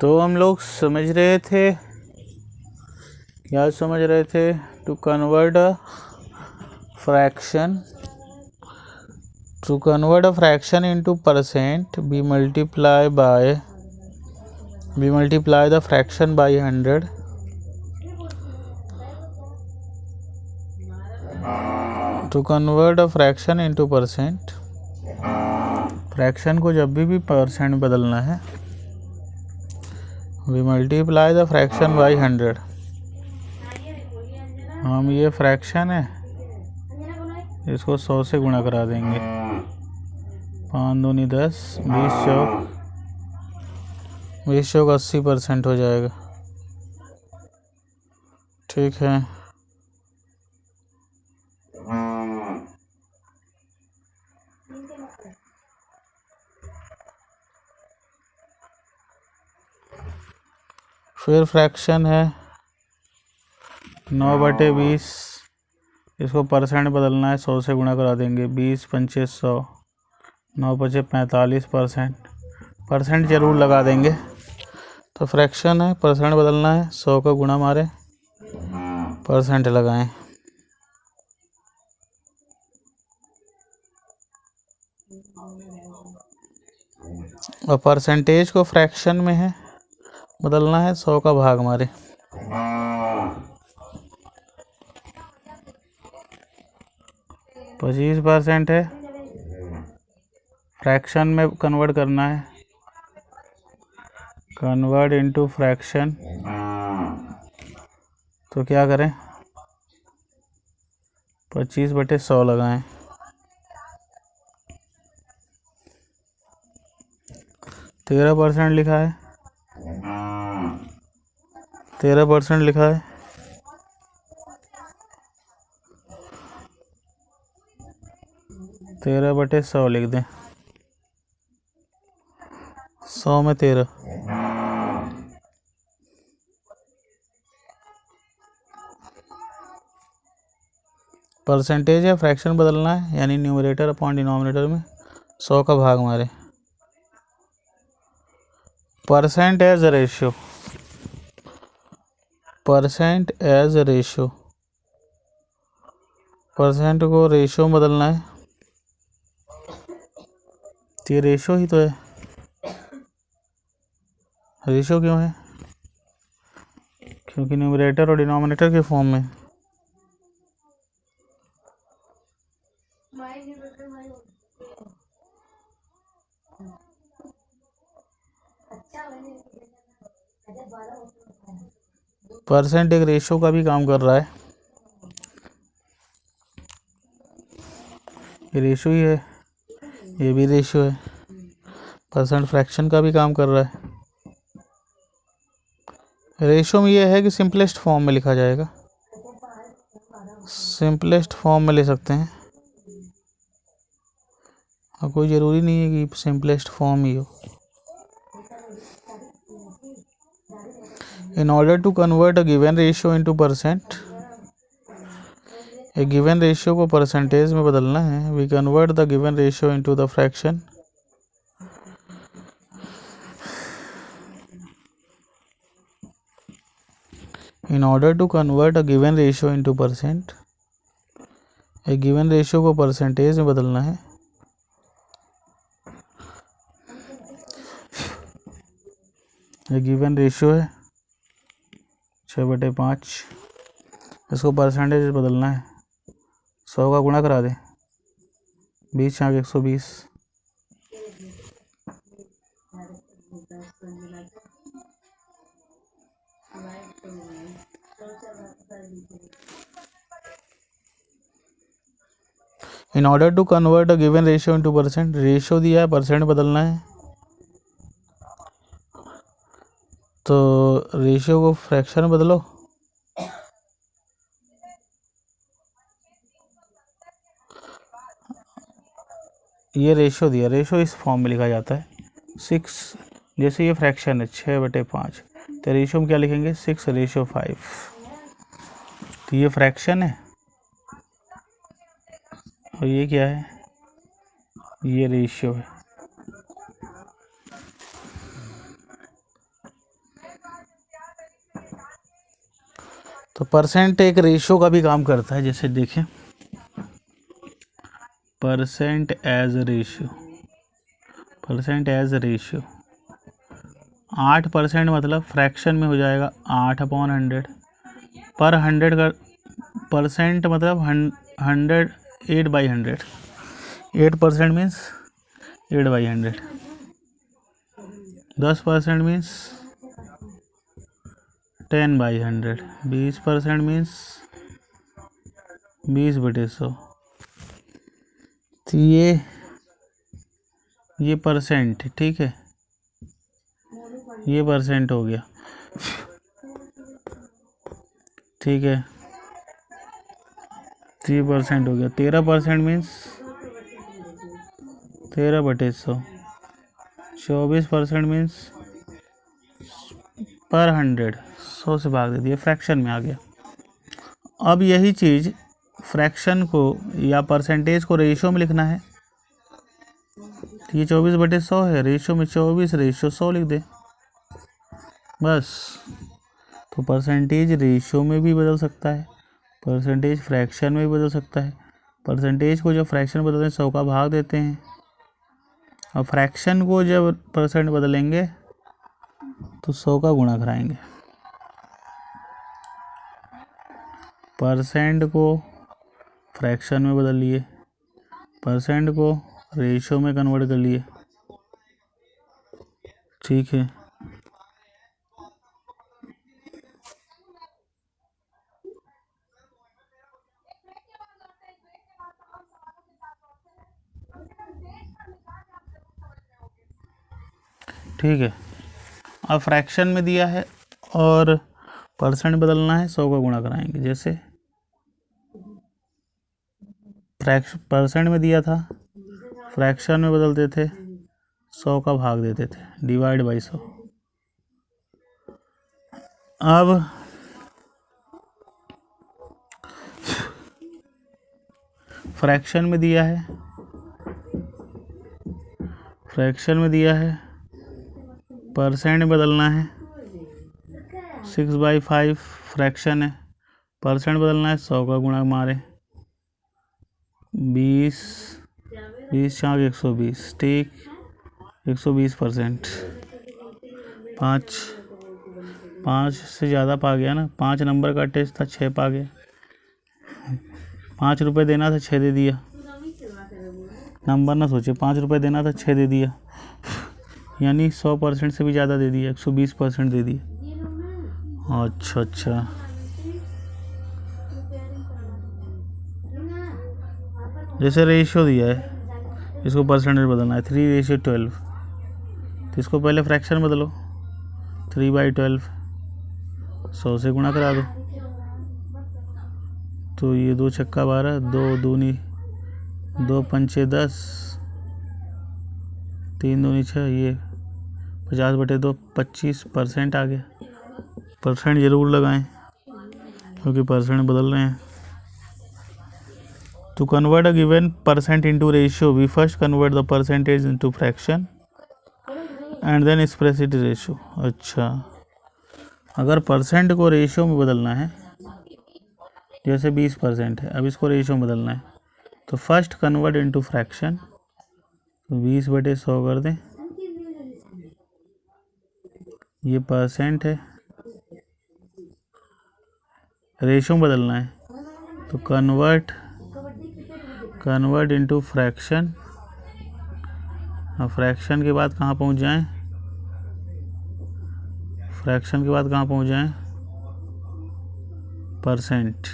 तो हम लोग समझ रहे थे, क्या समझ रहे थे? To convert a fraction into percent, we multiply the fraction by 100. To convert a fraction into percent, fraction को जब भी परसेंट बदलना है, we multiply the fraction by 100. हम ये फ्रैक्शन है, इसको 100 से गुणा करा देंगे. 5 दूनी 10, 20 चौक 80% हो जाएगा. ठीक है. फिर फ्रैक्शन है 9/20, इसको परसेंट बदलना है, 100 से गुणा करा देंगे. 20 5 100, 9 5 45%. परसेंट जरूर लगा देंगे. तो फ्रैक्शन है, परसेंट बदलना है, 100 का गुणा मारे, परसेंट लगाएं. और परसेंटेज को फ्रैक्शन में है बदलना है, 100 का भाग मारे. 25% है, फ्रैक्शन में कन्वर्ट करना है, कन्वर्ट इनटू फ्रैक्शन. तो क्या करें? 25/100 लगाएं. 13% लिखा है, 13% लिखा है. 13/100 लिख दें. 100 में 13. परसेंटेज है, फ्रैक्शन बदलना है, यानी न्यूमरेटर अपॉन डिनोमिनेटर में 100 का भाग मारे. Percent as ratio, percent as ratio, percent को रेशियो में बदलना है. तो ये रेशियो ही तो है. रेशियो क्यों है? क्योंकि न्यूमरेटर और डिनोमिनेटर के फॉर्म में. परसेंट एक रेशियो का भी काम कर रहा है. ये रेशियो ही है, ये भी रेशियो है. परसेंट फ्रैक्शन का भी काम कर रहा है. रेशियो में ये है कि सिंपलेस्ट फॉर्म में लिखा जाएगा, सिंपलेस्ट फॉर्म में ले सकते हैं. और कोई ज़रूरी नहीं है कि सिंपलेस्ट फॉर्म ही हो. In order to convert a given ratio into percent, a given ratio को परसेंटेज में बदलना है, we convert the given ratio into the fraction. In order to convert a given ratio into percent, a given ratio को percentage में बदलना है. ये given ratio है 6/5, इसको परसेंटेज बदलना है, 100 का गुणा करा दें. 20 × 120. In order to convert a given ratio into percent, ratio दिया है, परसेंट बदलना है. तो रेशियो को फ्रैक्शन में बदलो. ये रेशियो दिया, रेशियो इस फॉर्म में लिखा जाता है 6. जैसे ये फ्रैक्शन है 6/5, तो रेशियो में क्या लिखेंगे? 6:5. तो ये फ्रैक्शन है और ये क्या है? ये रेशियो है. तो परसेंट एक रेशियो का भी काम करता है। जैसे देखें, percent as ratio, percent as ratio 8% मतलब फ्रैक्शन में हो जाएगा 8/100, पर 100 का परसेंट मतलब 100, 8/100, 8% मीन्स 8/100, 10% मीन्स 10/100, 20% मीन्स 20/100। तो ये परसेंट, ठीक है, ये परसेंट हो गया, ठीक है, 3% हो गया। 13% मीन्स 13/100, 24% मीन्स पर 100, 100 से भाग दे दिया, फ्रैक्शन में आ गया। अब यही चीज़ फ्रैक्शन को या परसेंटेज को रेशियो में लिखना है। तो ये 24/100 है, रेशियो में 24 रेशियो 100 लिख दे बस। तो परसेंटेज रेशियो में भी बदल सकता है, परसेंटेज फ्रैक्शन में भी बदल सकता है। परसेंटेज को जब फ्रैक्शन बदलते हैं 100 का भाग देते हैं, और फ्रैक्शन को जब परसेंट बदलेंगे तो 100 का गुणा कराएंगे। परसेंट को फ्रैक्शन में बदल लिए, परसेंट को रेशियो में कन्वर्ट कर लिए, ठीक है। ठीक है, अब फ्रैक्शन में दिया है और परसेंट बदलना है, 100 का गुणा कराएंगे। जैसे परसेंट में दिया था, फ्रैक्शन में बदलते थे, 100 का भाग देते थे, डिवाइड बाई 100। अब फ्रैक्शन में दिया है, फ्रैक्शन में दिया है, परसेंट में बदलना है, 6/5 फ्रैक्शन है, परसेंट बदलना है, 100 का गुणा मारे 20, 20 चाक 120, ठीक, 120%। 5 से ज़्यादा पा गया ना, 5 नंबर का टेस्ट था, 6 पा गया। 5 रुपये देना था, 6 दे दिया। नंबर ना सोचे, 5 रुपये देना था, 6 दे दिया, यानी 100% से भी ज़्यादा दे दिया, 120% दे दिया। अच्छा, जैसे रेशियो दिया है, इसको परसेंटेज बदलना है, 3:12, तो इसको पहले फ्रैक्शन बदलो, 3/12, 100 से गुणा करा दो। तो ये 2 छक्का 12, 2 दूनी 2 पंचे 10, 3 दूनी 6, ये 50/2, 25% आ गया। परसेंट ज़रूर लगाएं क्योंकि परसेंट बदल रहे हैं। To convert a given percent into ratio, we first convert the percentage into fraction and then express it ratio। अच्छा, अगर परसेंट को रेशियो में बदलना है, जैसे 20% है, अब इसको रेशियो में बदलना है, तो फर्स्ट कन्वर्ट इनटू फ्रैक्शन, तो 20/100 कर दें, ये परसेंट है, रेशियो में बदलना है, तो कन्वर्ट इनटू फ्रैक्शन। अब फ्रैक्शन के बाद कहाँ पहुँच जाएं, फ्रैक्शन के बाद कहाँ पहुँच जाएं, परसेंट,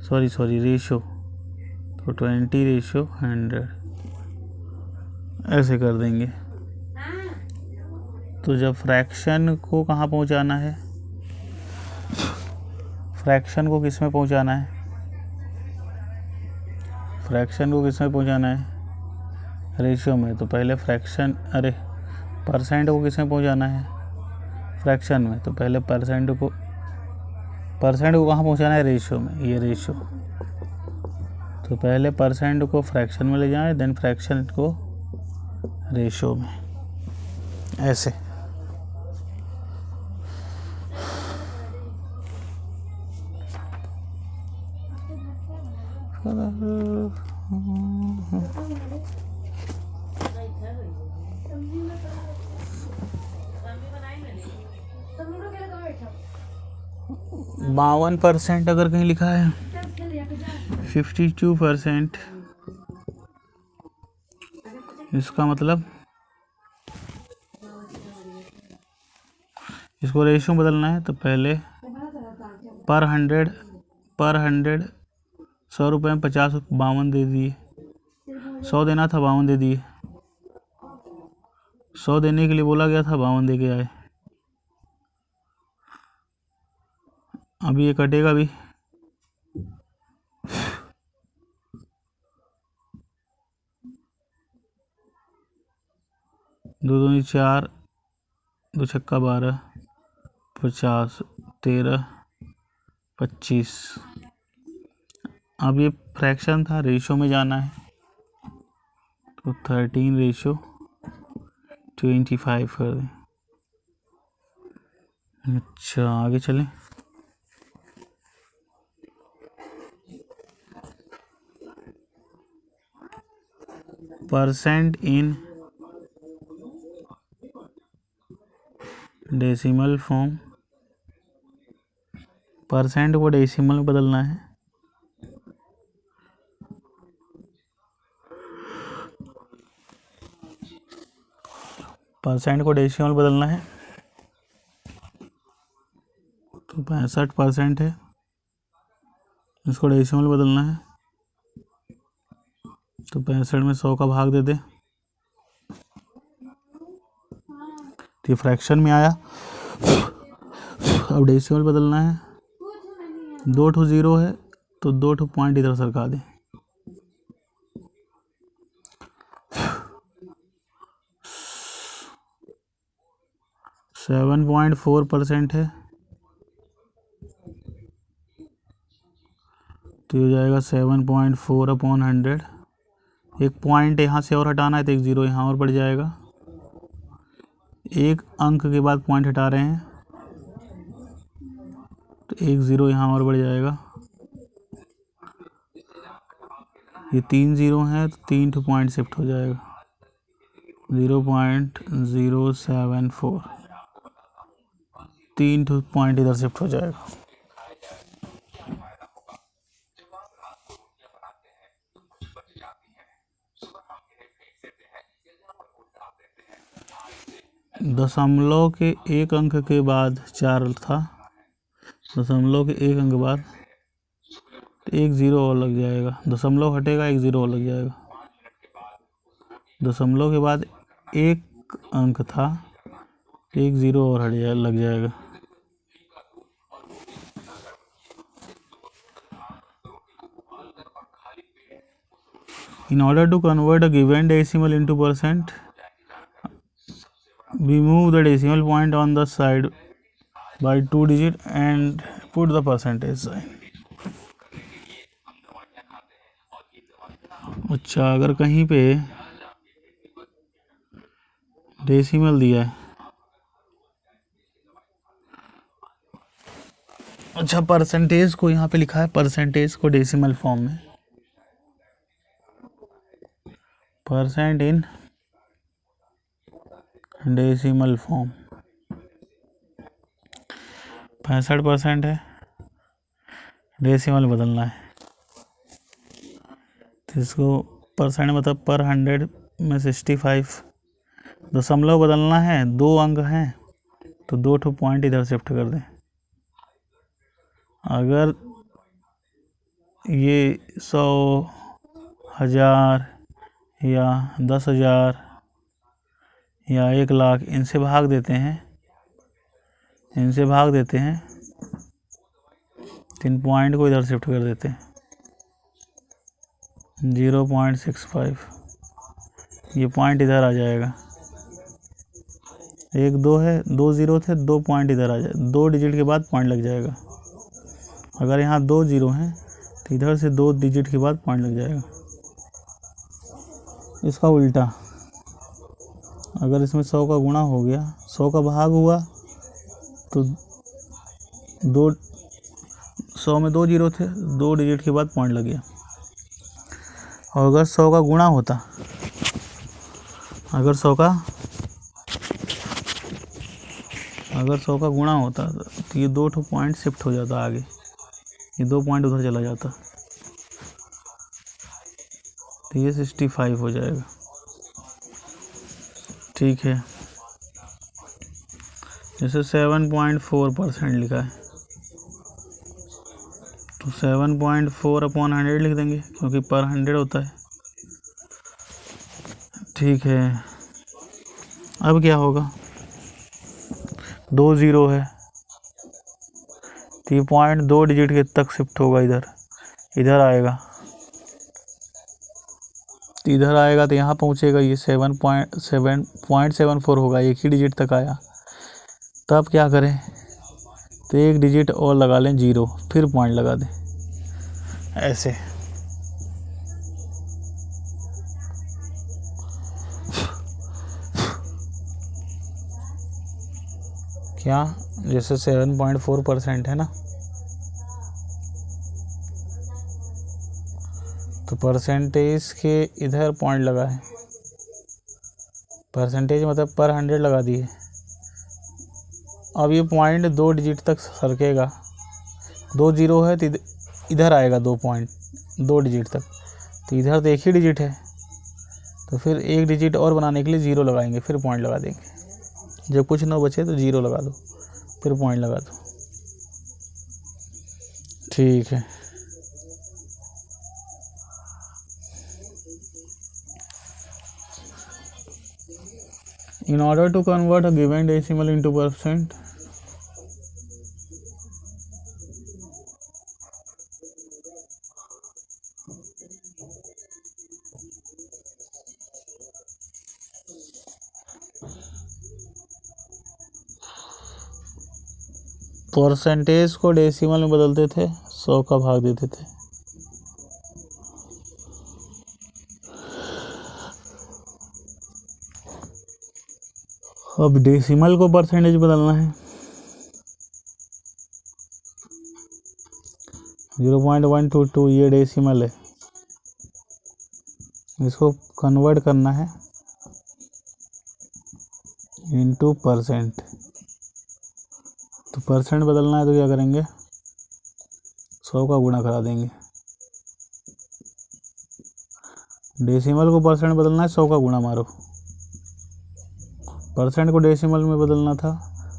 सॉरी रेशियो, तो 20:100 ऐसे कर देंगे। तो जब फ्रैक्शन को कहाँ पहुँचाना है, फ्रैक्शन को किस में पहुँचाना है, फ्रैक्शन को किस में पहुँचाना है, रेशियो में, तो पहले फ्रैक्शन, परसेंट को किस में पहुँचाना है, फ्रैक्शन में, तो पहले परसेंट को कहाँ पहुँचाना है, रेशियो में, ये रेशियो, तो पहले परसेंट को फ्रैक्शन में ले जाएं, देन फ्रैक्शन को रेशियो में, ऐसे। 52% अगर कहीं लिखा है 52%, इसका मतलब इसको रेशियो बदलना है। तो पहले पर हंड्रेड 100 रुपये में 50 52 दे दिए, 100 देना था 52 दे दिए, 100 देने के लिए बोला गया था 52 दे के आए। अभी ये कटेगा भी, दो दूनी 4, 2 छक्का 12, 50, 13, 25। अब ये फ्रैक्शन था, रेशो में जाना है, तो 13:25 कर दें। अच्छा आगे चलें। Percent in decimal form, percent को डेसिमल में बदलना है। परसेंट को डेसिमल बदलना है, तो 65% है, इसको डेसिमल बदलना है, तो 65 में 100 का भाग दे दे, तो ये फ्रैक्शन में आया। अब डेसिमल बदलना है, 2 ठो 0 है, तो 2 ठो पॉइंट इधर सरका दें। 7.4% है, तो ये जाएगा 7.4/100। एक पॉइंट यहाँ से और हटाना है, तो एक 0 यहाँ और बढ़ जाएगा। एक अंक के बाद पॉइंट हटा रहे हैं, तो एक 0 यहाँ और बढ़ जाएगा। ये 3 0 हैं, तो 3 ठो पॉइंट शिफ्ट हो जाएगा, 0.074, 3 ठो पॉइंट इधर शिफ्ट हो जाएगा। दशमलव के एक अंक के बाद 4 था, दशमलव के एक अंक बाद एक 0 और लग जाएगा, दशमलव हटेगा, एक 0 और लग जाएगा। दशमलव के बाद एक अंक था, एक 0 और लग जाएगा। In order to convert a given decimal into percent, we move the decimal point on the side by 2 digit and put the percentage sign. अच्छा, अगर कहीं पे डेसिमल दिया है, अच्छा परसेंटेज को यहाँ पे लिखा है, परसेंटेज को डेसिमल फॉर्म में, परसेंट इन डेसिमल फॉर्म 65% है, डेसिमल बदलना है, तो इसको परसेंट मतलब पर 100 में 65, दशमलव बदलना है, 2 अंक हैं, तो 2 ठो पॉइंट इधर शिफ्ट कर दें। अगर ये 100, 1000 या 10,000 या 1,00,000 इनसे भाग देते हैं, तो इन पॉइंट को इधर शिफ्ट कर देते हैं, 0.65, ये पॉइंट इधर आ जाएगा। 1 2 है, 2 0 थे, 2 पॉइंट इधर आ जाए, 2 डिजिट के बाद पॉइंट लग जाएगा। अगर यहाँ 2 0 हैं, तो इधर से 2 डिजिट के बाद पॉइंट लग जाएगा। इसका उल्टा, अगर इसमें 100 का गुणा हो गया, 100 का भाग हुआ, तो 100 में 2 0 थे, 2 डिजिट के बाद पॉइंट लग गया। और अगर 100 का गुणा होता, अगर 100 का गुणा होता तो ये 2 पॉइंट शिफ्ट हो जाता आगे, ये 2 पॉइंट उधर चला जाता, तो ये 65 हो जाएगा। ठीक है, जैसे 7.4% लिखा है तो 7.4/100 लिख देंगे, क्योंकि पर 100 होता है। ठीक है, अब क्या होगा, 2 0 है तो ये पॉइंट 2 डिजिट के तक शिफ्ट होगा, इधर आएगा, तो इधर आएगा तो यहाँ पहुँचेगा, ये 7.74 होगा, एक ही डिजिट तक आया। तब क्या करें, तो एक डिजिट और लगा लें 0, फिर पॉइंट लगा दें ऐसे। क्या, जैसे 7.4% है ना, तो परसेंटेज के इधर पॉइंट लगा है, परसेंटेज मतलब पर 100 लगा दिए। अब ये पॉइंट 2 डिजिट तक सरकेगा, 2 0 है तो इधर आएगा 2 पॉइंट 2 डिजिट तक, तो इधर तो एक ही डिजिट है, तो फिर एक डिजिट और बनाने के लिए 0 लगाएंगे, फिर पॉइंट लगा देंगे। जब कुछ ना बचे तो 0 लगा दो, फिर पॉइंट लगा दो। ठीक है, in order to convert a given decimal into percent, percentage को डेसिमल में बदलते थे, 100 का भाग देते थे। अब डेसिमल को परसेंटेज बदलना है, 0.122 ये डेसिमल है, इसको कन्वर्ट करना है इनटू परसेंट। तो परसेंट बदलना है तो क्या करेंगे, 100 का गुणा करा देंगे। डेसिमल को परसेंट बदलना है, 100 का गुणा मारो। परसेंट को डेसिमल में बदलना था,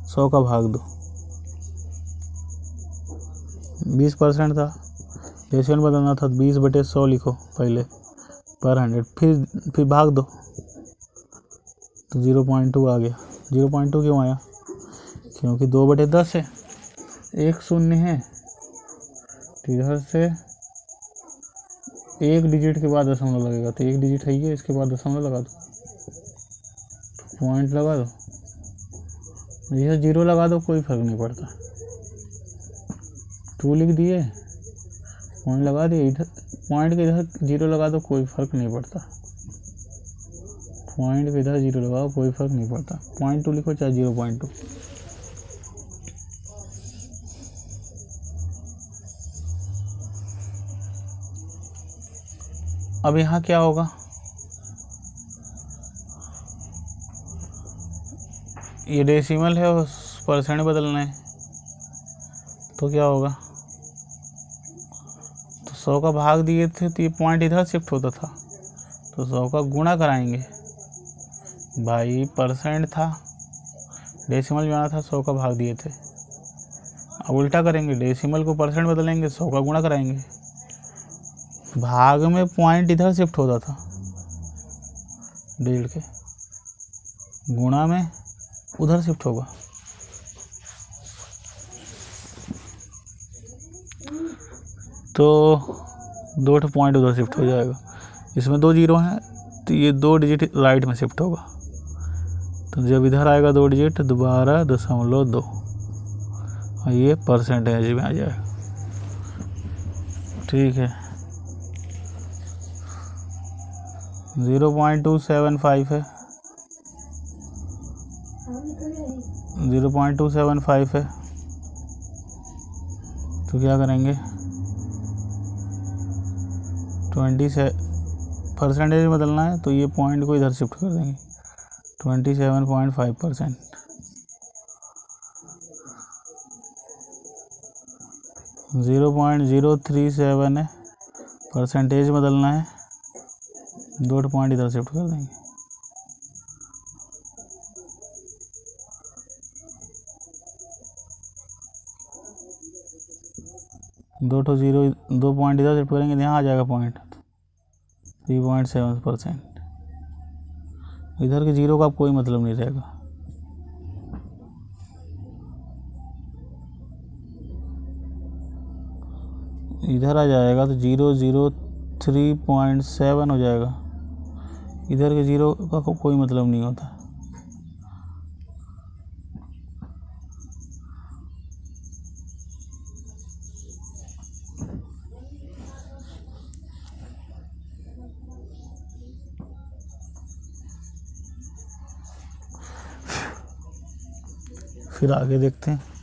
100 का भाग दो। 20% था, डेसिमल बदलना था, 20/100 लिखो पहले पर 100, फिर भाग दो तो 0.2 आ गया। 0.2 क्यों आया, क्योंकि 2/10 है, एक शून्य है, तो इधर से एक डिजिट के बाद दशमलव लगेगा, तो एक डिजिट है ये, इसके बाद दशमलव लगा दो, पॉइंट लगा दो, यह 0 लगा दो, कोई फर्क नहीं पड़ता। 2 लिख दिए, पॉइंट लगा दिए, इधर पॉइंट के इधर 0 लगा दो, कोई फर्क नहीं पड़ता। पॉइंट के इधर 0 लगाओ, कोई फर्क नहीं पड़ता। 0.2 लिखो चाहे 0.2। अब यहाँ क्या होगा, ये डेसिमल है और परसेंट बदलना है, तो क्या होगा, तो 100 का भाग दिए थे तो ये पॉइंट इधर शिफ्ट होता था, तो 100 का गुणा कराएंगे भाई, परसेंट था, डेसिमल में आना था, 100 का भाग दिए थे। अब उल्टा करेंगे, डेसिमल को परसेंट बदलेंगे, 100 का गुणा कराएंगे, भाग में पॉइंट इधर शिफ्ट होता था डिजिट के, गुणा में उधर शिफ्ट होगा। तो 2 पॉइंट उधर शिफ्ट हो जाएगा, इसमें 2 0 हैं तो ये 2 डिजिट राइट में शिफ्ट होगा, तो जब इधर आएगा 2 डिजिट 12.2 और ये परसेंटेज में आ जाएगा। ठीक है, 0.275 है, 0.275 है, तो क्या करेंगे, 20 परसेंटेज बदलना है तो ये पॉइंट को इधर शिफ्ट कर देंगे, 27.5%। 0.037 है, परसेंटेज बदलना है, 2 पॉइंट इधर शिफ्ट कर देंगे। दो पॉइंट इधर शिफ्ट करेंगे, यहाँ आ जाएगा पॉइंट 3.7%। इधर के जीरो का कोई मतलब नहीं रहेगा। इधर आ जाएगा तो 0.037 हो जाएगा। इधर के जीरो का कोई मतलब नहीं होता। फिर आगे देखते हैं।